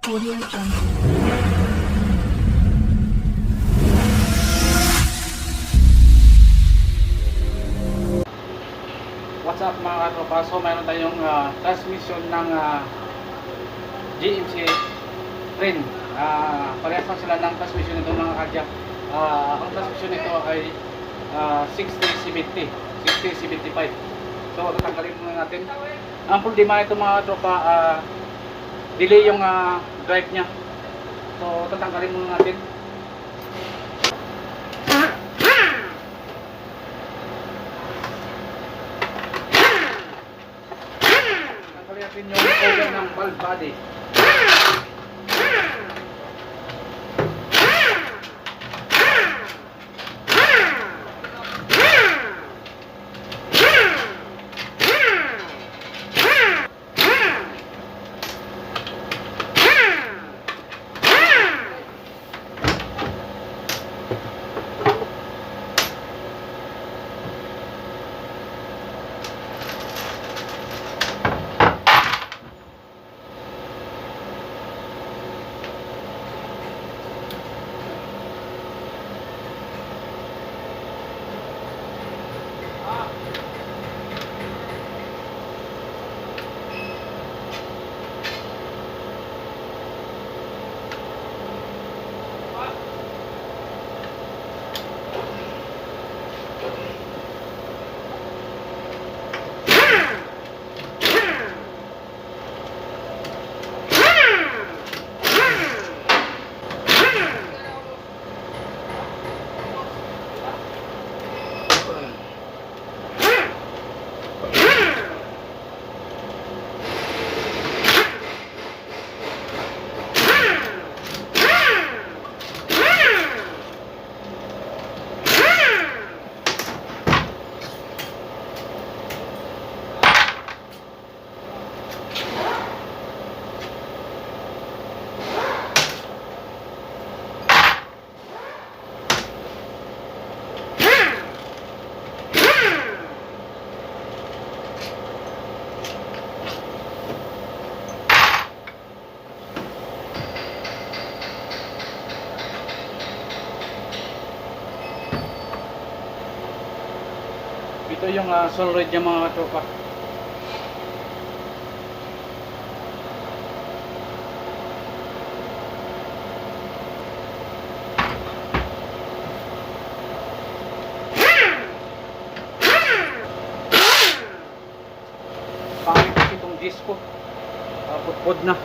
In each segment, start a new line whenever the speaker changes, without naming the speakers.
Audio Jungle.
What's up mga katropa? So mayroon tayong transmission ng GMC train. Parehas lang sila ng transmission nito mga kadyak. Ang transmission nito ay 60-70 60-75. So tatanggalin muna natin. Ang problema nito mga katropa, delay yung drive nya. So tatanggalin muna natin. Natin yung cover ng valve body. Ito yung solenoid niya mga katropa. Pangit kasi itong disco. Putpod na.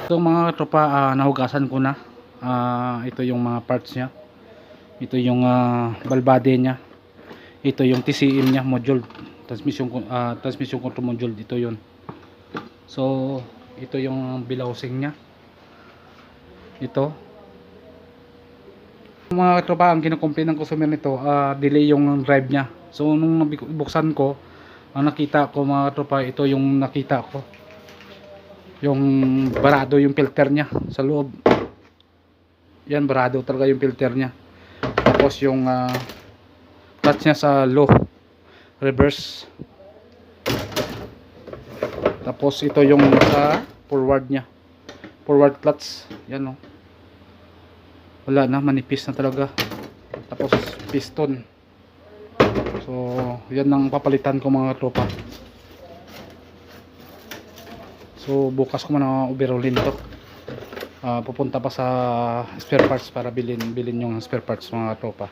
Ito mga tropa, nahugasan ko na. Ito yung mga parts niya. Ito yung balbade niya. Ito yung TCM niya, module. Transmission control module. Dito yun. So, ito yung bilhousing niya. Ito. Mga tropa, ang kinukomplain ng customer nito, delay yung drive niya. So, nung buksan ko, ang nakita ko mga tropa, ito yung nakita ko. Yung barado yung filter niya sa loob. Yan, barado talaga yung filter niya. Tapos yung clutch niya sa low, reverse. Tapos ito yung sa forward niya, forward clutch. Yan o, wala na, manipis na talaga. Tapos piston. So yan ang papalitan ko mga tropa. So bukas ko muna overhaulin to. Pupunta pa sa spare parts para bilhin yung spare parts mga tropa.